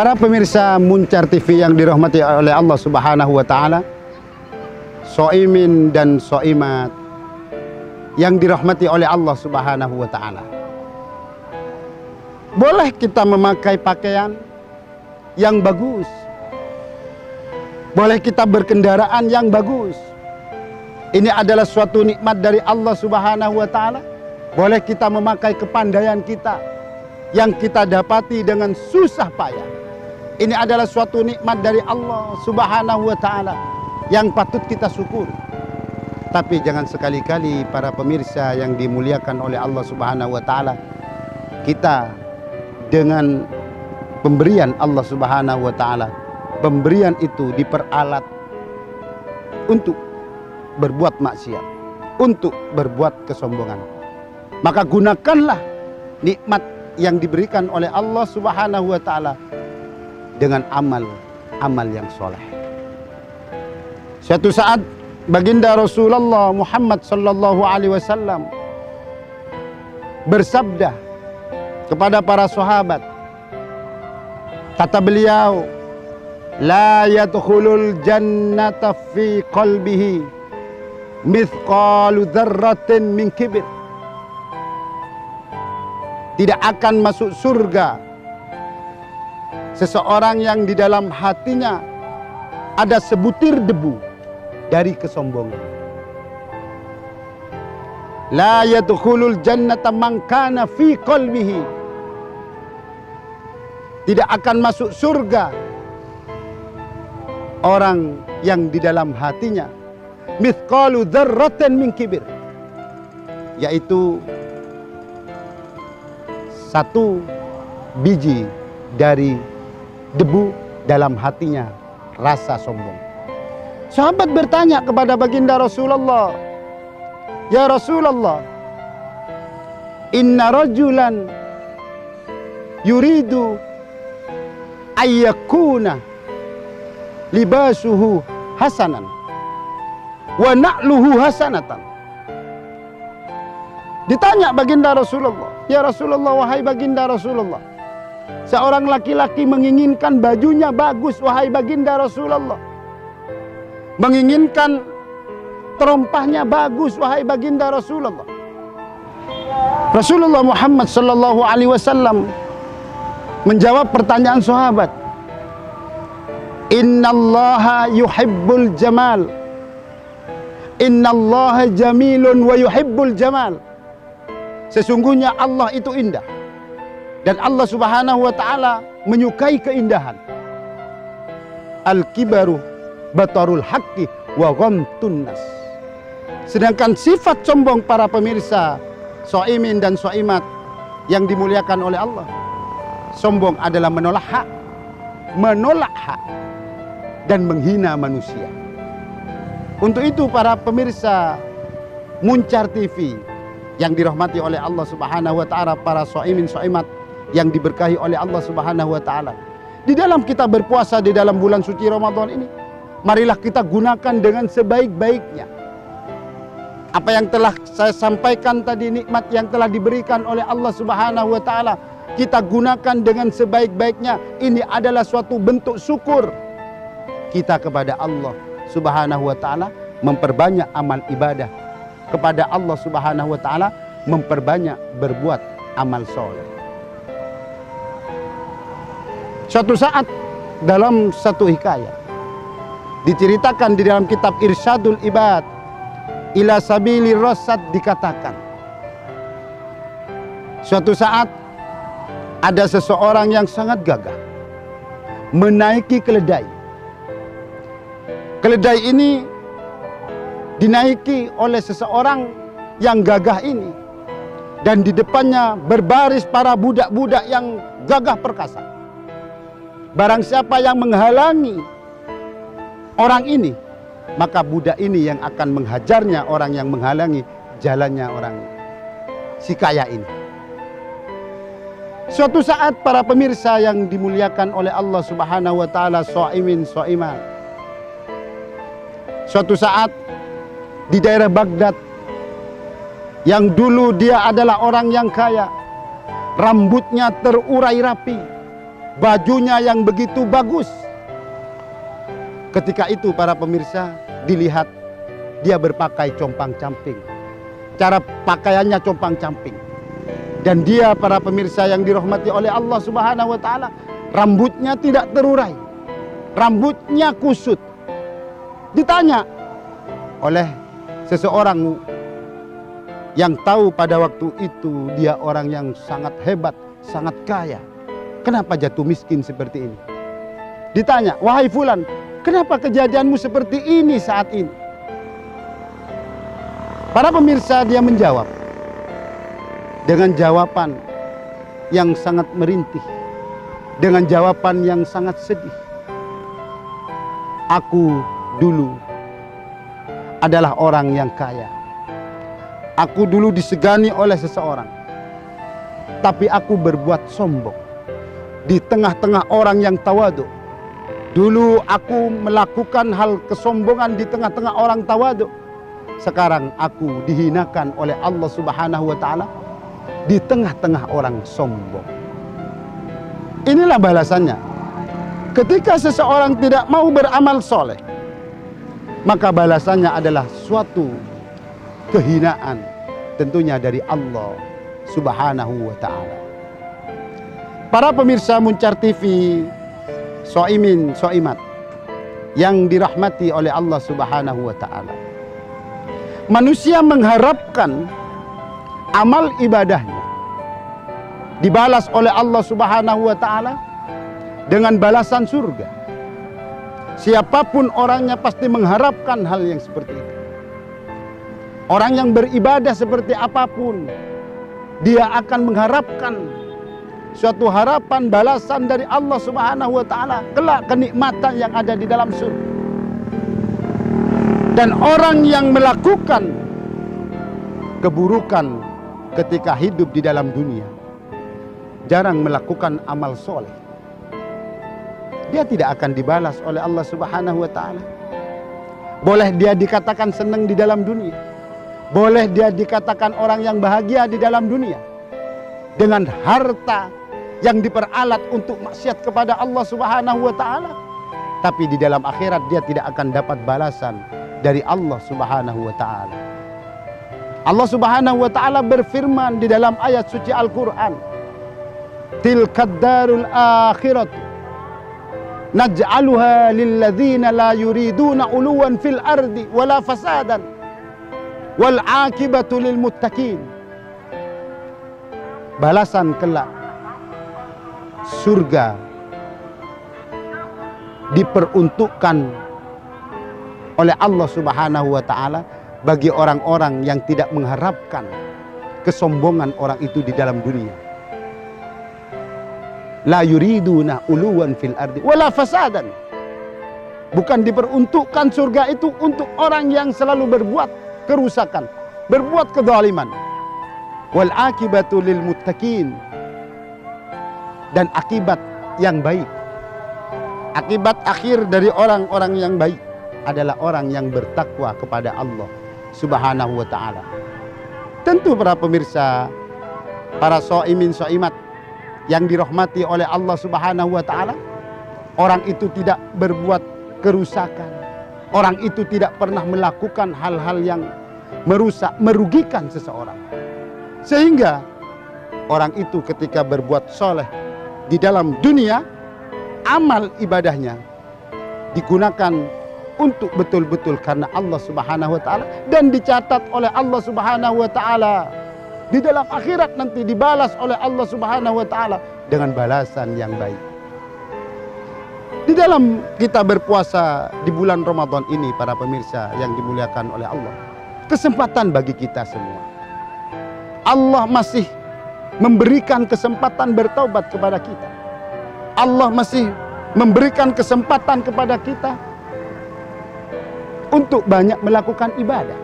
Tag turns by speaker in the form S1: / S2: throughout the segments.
S1: Para pemirsa Muncar TV yang dirahmati oleh Allah Subhanahu wa Ta'ala, soimin dan soimat yang dirahmati oleh Allah Subhanahu wa Ta'ala, boleh kita memakai pakaian yang bagus, boleh kita berkendaraan yang bagus. Ini adalah suatu nikmat dari Allah Subhanahu wa Ta'ala. Boleh kita memakai kepandaian kita yang kita dapati dengan susah payah. Ini adalah suatu nikmat dari Allah Subhanahu wa Ta'ala yang patut kita syukuri. Tapi jangan sekali-kali para pemirsa yang dimuliakan oleh Allah Subhanahu wa Ta'ala, kita dengan pemberian Allah Subhanahu wa Ta'ala, pemberian itu diperalat untuk berbuat maksiat, untuk berbuat kesombongan. Maka gunakanlah nikmat yang diberikan oleh Allah Subhanahu wa Ta'ala dengan amal yang soleh. Suatu saat baginda Rasulullah Muhammad sallallahu alaihi wasallam bersabda kepada para sahabat, kata beliau, la yadkhulul jannata fi qalbihi mithqalu dzarratin min kibir. Tidak akan masuk surga seseorang yang di dalam hatinya ada sebutir debu dari kesombongan. La yadkhulul jannata man kana fi qalbihi. Tidak akan masuk surga orang yang di dalam hatinya mithqalu dzarratin min kibir, yaitu satu biji dari debu dalam hatinya rasa sombong. Sahabat bertanya kepada baginda Rasulullah, ya Rasulullah, inna rajulan yuridu ayyakuna libasuhu hasanan wa na'luhu hasanatan. Ditanya baginda Rasulullah, ya Rasulullah, wahai baginda Rasulullah, seorang laki-laki menginginkan bajunya bagus, wahai baginda Rasulullah, menginginkan terompahnya bagus, wahai baginda Rasulullah. Rasulullah Muhammad sallallahu alaihi wasallam menjawab pertanyaan sahabat, innallaha yuhibbul jamal, innallaha jamilun wa yuhibbul jamal. Sesungguhnya Allah itu indah dan Allah Subhanahu wa Ta'ala menyukai keindahan. Al-kibaru batarul haqqi wa ghamtun nas. Sedangkan sifat sombong para pemirsa soimin dan soimat yang dimuliakan oleh Allah, sombong adalah menolak hak dan menghina manusia. Untuk itu para pemirsa Muncar TV yang dirahmati oleh Allah Subhanahu wa Ta'ala, para soimin soimat yang diberkahi oleh Allah Subhanahu wa Ta'ala, di dalam kita berpuasa di dalam bulan suci Ramadan ini, marilah kita gunakan dengan sebaik-baiknya. Apa yang telah saya sampaikan tadi, nikmat yang telah diberikan oleh Allah Subhanahu wa Ta'ala, kita gunakan dengan sebaik-baiknya. Ini adalah suatu bentuk syukur kita kepada Allah Subhanahu wa Ta'ala, memperbanyak amal ibadah kepada Allah Subhanahu wa Ta'ala, memperbanyak berbuat amal soleh. Suatu saat dalam satu hikayat diceritakan di dalam kitab Irsyadul Ibad ila Sabili Rasyad, dikatakan suatu saat ada seseorang yang sangat gagah menaiki keledai. Keledai ini dinaiki oleh seseorang yang gagah ini, dan di depannya berbaris para budak-budak yang gagah perkasa. Barang siapa yang menghalangi orang ini, maka budak ini yang akan menghajarnya orang yang menghalangi jalannya orang si kaya ini. Suatu saat para pemirsa yang dimuliakan oleh Allah Subhanahu wa Ta'ala, soimin soimat, suatu saat di daerah Baghdad, yang dulu dia adalah orang yang kaya, rambutnya terurai rapi, bajunya yang begitu bagus. Ketika itu para pemirsa, dilihat dia berpakai compang-camping. Cara pakaiannya compang-camping. Dan dia para pemirsa yang dirahmati oleh Allah Subhanahu wa taala, rambutnya tidak terurai. Rambutnya kusut. Ditanya oleh seseorang yang tahu pada waktu itu dia orang yang sangat hebat, sangat kaya. Kenapa jatuh miskin seperti ini? Ditanya, wahai fulan, kenapa kejadianmu seperti ini saat ini? Para pemirsa, dia menjawab dengan jawaban yang sangat merintih, dengan jawaban yang sangat sedih. Aku dulu adalah orang yang kaya. Aku dulu disegani oleh seseorang, tapi aku berbuat sombong di tengah-tengah orang yang tawadu. Dulu aku melakukan hal kesombongan di tengah-tengah orang tawadu. Sekarang aku dihinakan oleh Allah Subhanahu wa taala di tengah-tengah orang sombong. Inilah balasannya. Ketika seseorang tidak mau beramal soleh, maka balasannya adalah suatu kehinaan, tentunya dari Allah Subhanahu wa taala. Para pemirsa Muncar TV, soimin, soimat yang dirahmati oleh Allah Subhanahu wa taala. Manusia mengharapkan amal ibadahnya dibalas oleh Allah Subhanahu wa taala dengan balasan surga. Siapapun orangnya pasti mengharapkan hal yang seperti itu. Orang yang beribadah seperti apapun, dia akan mengharapkan suatu harapan balasan dari Allah Subhanahu wa taala, kelak kenikmatan yang ada di dalam surga. Dan orang yang melakukan keburukan ketika hidup di dalam dunia, jarang melakukan amal soleh, dia tidak akan dibalas oleh Allah Subhanahu wa taala. Boleh dia dikatakan senang di dalam dunia, boleh dia dikatakan orang yang bahagia di dalam dunia, dengan harta yang diperalat untuk maksiat kepada Allah Subhanahu wa taala, tapi di dalam akhirat dia tidak akan dapat balasan dari Allah Subhanahu wa taala. Allah Subhanahu wa taala berfirman di dalam ayat suci Al-Qur'an, "Tilkad darul akhiratu naj'aluha lilladzina la yuriduna uluwan fil ardi wala fasadan wal akibatu lil muttaqin." Balasan kelak surga diperuntukkan oleh Allah Subhanahu wa taala bagi orang-orang yang tidak mengharapkan kesombongan orang itu di dalam dunia. La yuriduna uluwan fil ardi wala fasadan. Bukan diperuntukkan surga itu untuk orang yang selalu berbuat kerusakan, berbuat kezaliman. Wal akibatu lil muttaqin. Dan akibat yang baik, akibat akhir dari orang-orang yang baik adalah orang yang bertakwa kepada Allah Subhanahu wa ta'ala. Tentu para pemirsa, para soimin soimat yang dirahmati oleh Allah Subhanahu wa ta'ala, orang itu tidak berbuat kerusakan, orang itu tidak pernah melakukan hal-hal yang merusak, merugikan seseorang, sehingga orang itu ketika berbuat soleh di dalam dunia, amal ibadahnya digunakan untuk betul-betul karena Allah Subhanahu wa taala, dan dicatat oleh Allah Subhanahu wa taala di dalam akhirat nanti dibalas oleh Allah Subhanahu wa taala dengan balasan yang baik. Di dalam kita berpuasa di bulan Ramadan ini, para pemirsa yang dimuliakan oleh Allah, kesempatan bagi kita semua. Allah masih memberikan kesempatan bertaubat kepada kita. Allah masih memberikan kesempatan kepada kita untuk banyak melakukan ibadah.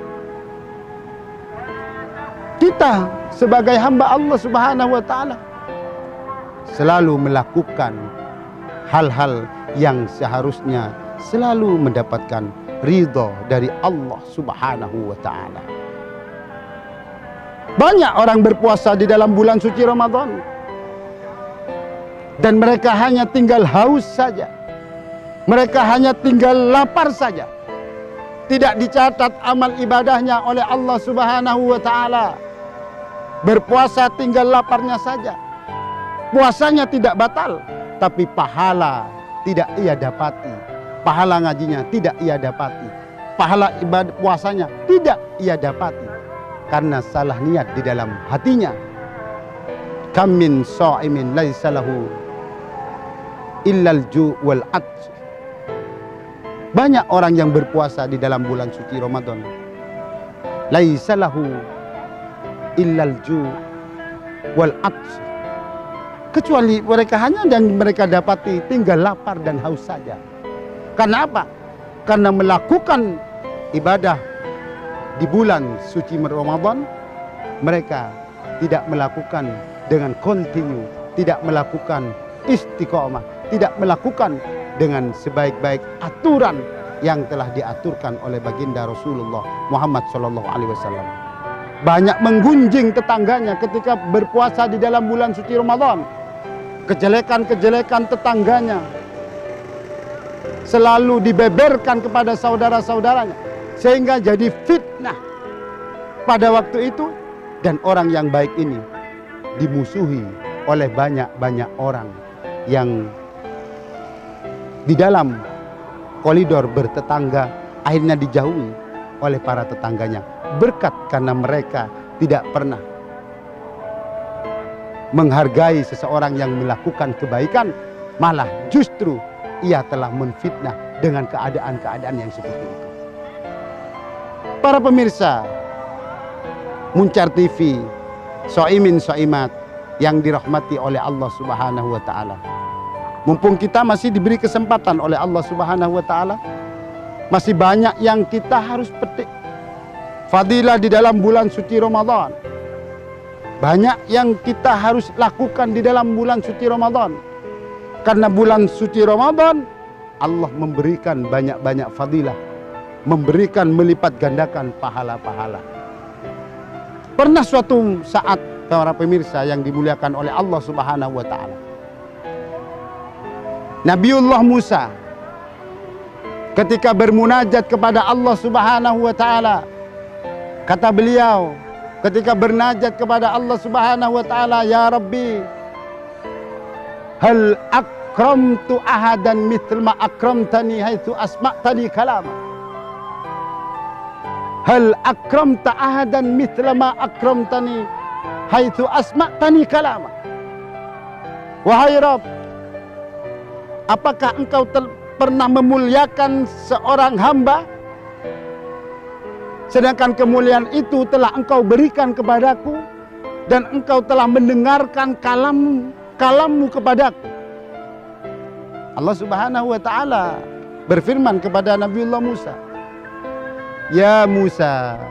S1: Kita sebagai hamba Allah Subhanahu wa taala selalu melakukan hal-hal yang seharusnya selalu mendapatkan ridha dari Allah Subhanahu wa taala. Banyak orang berpuasa di dalam bulan suci Ramadan, Dan mereka hanya tinggal haus saja. Mereka hanya tinggal lapar saja. Tidak dicatat amal ibadahnya oleh Allah Subhanahu wa ta'ala. Berpuasa tinggal laparnya saja. Puasanya tidak batal, tapi pahala tidak ia dapati. Pahala ngajinya tidak ia dapati. Pahala ibadah puasanya tidak ia dapati. Karena salah niat di dalam hatinya. Kam min sha'imin laisa lahu illal ju' wal atsh. Banyak orang yang berpuasa di dalam bulan suci Ramadan. Laisa lahu illal ju' wal atsh. Kecuali mereka hanya yang mereka dapati tinggal lapar dan haus saja. Karena apa? Karena melakukan ibadah di bulan suci Ramadan, mereka tidak melakukan dengan kontinu, tidak melakukan istiqomah, tidak melakukan dengan sebaik-baik aturan yang telah diaturkan oleh baginda Rasulullah Muhammad SAW. Banyak menggunjing tetangganya ketika berpuasa di dalam bulan suci Ramadan. Kejelekan-kejelekan tetangganya selalu dibeberkan kepada saudara-saudaranya, sehingga jadi fitnah pada waktu itu. Dan orang yang baik ini dimusuhi oleh banyak-banyak orang yang di dalam koridor bertetangga, akhirnya dijauhi oleh para tetangganya. Berkat karena mereka tidak pernah menghargai seseorang yang melakukan kebaikan, malah justru ia telah menfitnah dengan keadaan-keadaan yang seperti itu. Para pemirsa Muncar TV, Soimin Soimat yang dirahmati oleh Allah Subhanahu wa ta'ala. Mumpung kita masih diberi kesempatan oleh Allah Subhanahu wa ta'ala, masih banyak yang kita harus petik fadilah di dalam bulan suci Ramadan. Banyak yang kita harus lakukan di dalam bulan suci Ramadan. Karena bulan suci Ramadan Allah memberikan banyak-banyak fadilah, memberikan melipat gandakan pahala-pahala. Pernah suatu saat para pemirsa yang dimuliakan oleh Allah Subhanahu wa ta'ala, Nabiullah Musa ketika bermunajat kepada Allah Subhanahu wa ta'ala, kata beliau ketika bernajat kepada Allah Subhanahu wa ta'ala, ya Rabbi, hal akramtu ahadan mithl ma akramtani haitsu asma'tani kalama. Hal akramta ahadan mithl ma akramtani haitsu asma'tani kalama. Wahai Rabb, apakah engkau pernah memuliakan seorang hamba sedangkan kemuliaan itu telah engkau berikan kepadaku dan engkau telah mendengarkan kalammu kepadaku. Allah Subhanahu wa ta'ala berfirman kepada Nabiullah Musa, ya Musa,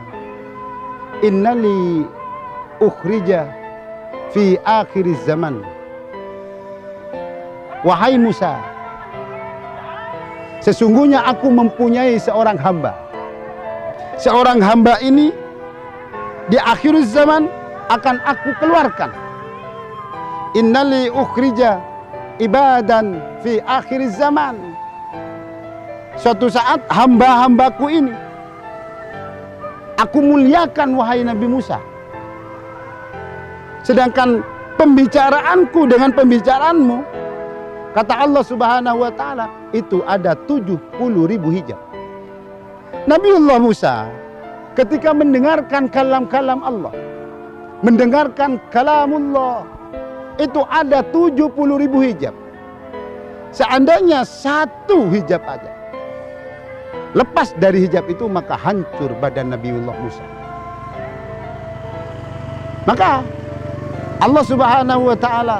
S1: innali ukhrija fi akhir zaman. Wahai Musa, sesungguhnya aku mempunyai seorang hamba. Seorang hamba ini di akhir zaman akan aku keluarkan. Innali ukhrija ibadan fi akhir zaman. Suatu saat hamba-hambaku ini aku muliakan, wahai Nabi Musa. Sedangkan pembicaraanku dengan pembicaraanmu, kata Allah Subhanahu wa ta'ala, itu ada 70.000 hijab. Nabiullah Musa ketika mendengarkan kalam-kalam Allah, mendengarkan kalamullah, itu ada 70.000 hijab. Seandainya satu hijab aja lepas dari hijab itu, maka hancur badan Nabiullah Musa. Maka Allah Subhanahu wa ta'ala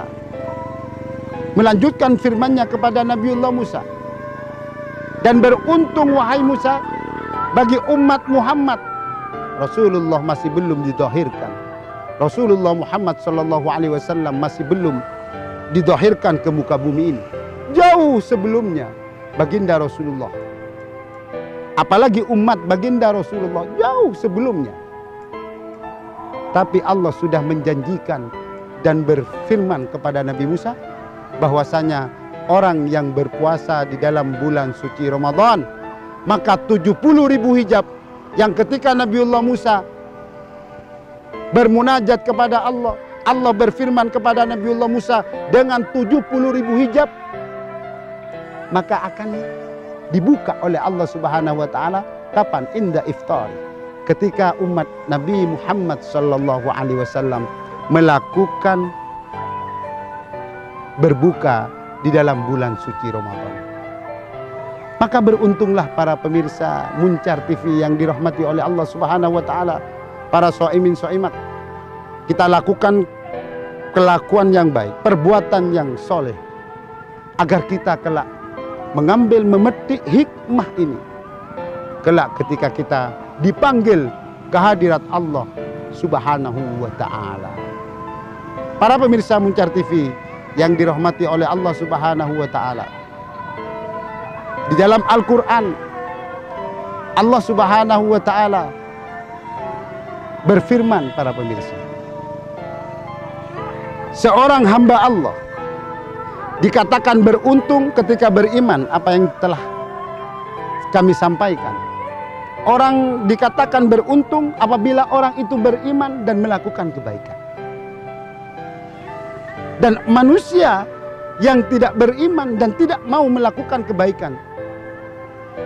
S1: melanjutkan firman-Nya kepada Nabiullah Musa, dan beruntung wahai Musa, bagi umat Muhammad, Rasulullah masih belum didahirkan. Rasulullah Muhammad SAW masih belum didahirkan ke muka bumi ini. Jauh sebelumnya baginda Rasulullah. Apalagi umat baginda Rasulullah jauh sebelumnya. Tapi Allah sudah menjanjikan dan berfirman kepada Nabi Musa, bahwasanya orang yang berpuasa di dalam bulan suci Ramadan, maka 70.000 hijab yang ketika Nabiullah Musa bermunajat kepada Allah, Allah berfirman kepada Nabiullah Musa dengan 70.000 hijab, maka akan dibuka oleh Allah Subhanahu wa taala kapan? Inda iftar, ketika umat Nabi Muhammad sallallahu alaihi wasallam melakukan berbuka di dalam bulan suci Ramadan. Maka beruntunglah para pemirsa Muncar TV yang dirahmati oleh Allah Subhanahu wa taala, para shaimin shaimat. Kita lakukan kelakuan yang baik, perbuatan yang soleh, agar kita kelak mengambil memetik hikmah ini kelak ketika kita dipanggil ke hadirat Allah Subhanahu wa taala. Para pemirsa Muncar TV yang dirahmati oleh Allah Subhanahu wa taala, di dalam Al-Qur'an Allah Subhanahu wa taala berfirman, para pemirsa, seorang hamba Allah dikatakan beruntung ketika beriman, apa yang telah kami sampaikan. Orang dikatakan beruntung apabila orang itu beriman dan melakukan kebaikan. Dan manusia yang tidak beriman dan tidak mau melakukan kebaikan,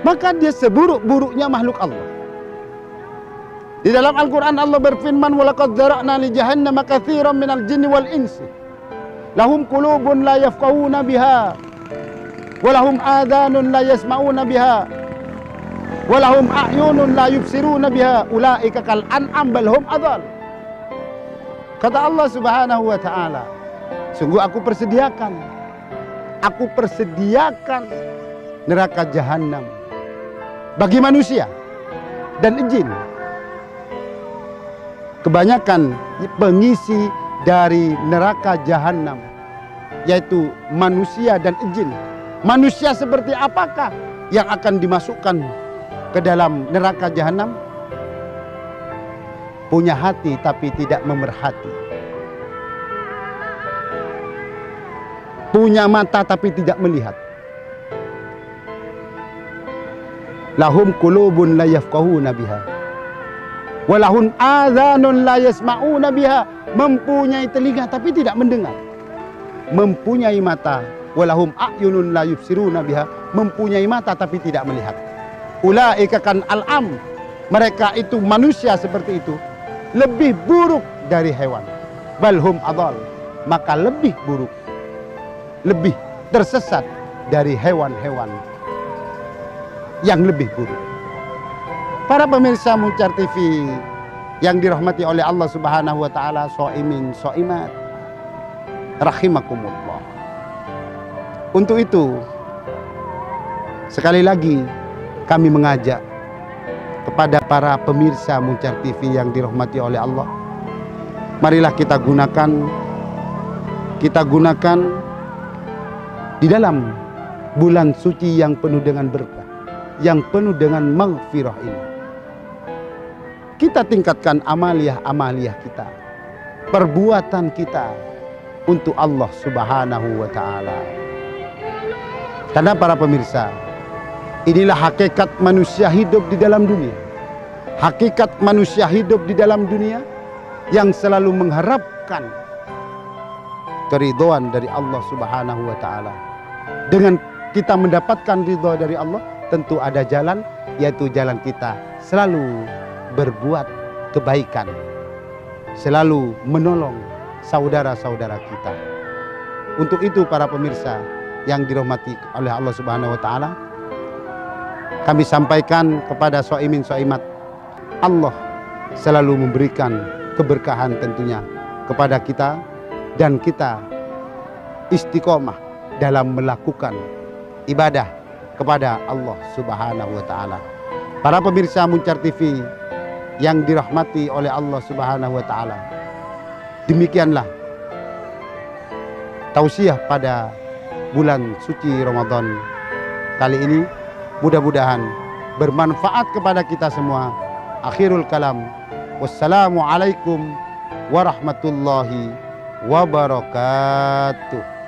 S1: maka dia seburuk-buruknya makhluk Allah. Di dalam Al-Quran Allah berfirman, وَلَقَدْ ذَرَأْنَا لِجَهَنَّمَ كَثِيرًا مِنَ الْجِنِّ وَالْإِنسِ لَهُمْ قُلُوبٌ لَا يَفْقَهُونَ بِهَا وَلَهُمْ آذَانٌ لَا يَسْمَعُونَ بِهَا وَلَهُمْ أَعْيُنٌ لَا يُبْصِرُونَ بِهَا أُولَئِكَ كَالْأَنْعَامِ بَلْ هُمْ أَضَلُّ. Kata Allah Subhanahu wa taala, sungguh aku persediakan neraka jahanam bagi manusia dan jin. Kebanyakan pengisi dari neraka jahanam yaitu manusia dan jin. Manusia seperti apakah yang akan dimasukkan ke dalam neraka jahanam? Punya hati tapi tidak memerhati, punya mata tapi tidak melihat. Lahum qulubun la yafqahuna biha walahum adhanun la yasma'una biha. Mempunyai telinga tapi tidak mendengar. Mempunyai mata, walahum a'yunun la yubsiruna biha. Mempunyai mata tapi tidak melihat. Ulaika kan al'am, mereka itu manusia seperti itu, lebih buruk dari hewan. Balhum adal, maka lebih buruk, lebih tersesat dari hewan-hewan yang lebih buruk. Para pemirsa Muncar TV yang dirahmati oleh Allah Subhanahu wa taala, shaimin shaimat rahimakumullah. Untuk itu sekali lagi kami mengajak kepada para pemirsa Muncar TV yang dirahmati oleh Allah, marilah kita gunakan di dalam bulan suci yang penuh dengan berkah, yang penuh dengan maghfirah ini. Kita tingkatkan amaliyah kita, perbuatan kita untuk Allah Subhanahu wa taala. Karena para pemirsa, inilah hakikat manusia hidup di dalam dunia. Hakikat manusia hidup di dalam dunia yang selalu mengharapkan keridhaan dari Allah Subhanahu wa taala. Dengan kita mendapatkan ridha dari Allah, tentu ada jalan, yaitu jalan kita selalu berbuat kebaikan, selalu menolong saudara-saudara kita. Untuk itu para pemirsa yang dirahmati oleh Allah Subhanahu wa taala, kami sampaikan kepada shaimin shaimat, Allah selalu memberikan keberkahan tentunya kepada kita, dan kita istiqomah dalam melakukan ibadah kepada Allah Subhanahu wa taala. Para pemirsa Muncar TV yang dirahmati oleh Allah Subhanahu wa taala, demikianlah tausiah pada bulan suci Ramadan kali ini. Mudah-mudahan bermanfaat kepada kita semua. Akhirul kalam, wassalamualaikum warahmatullahi wabarakatuh.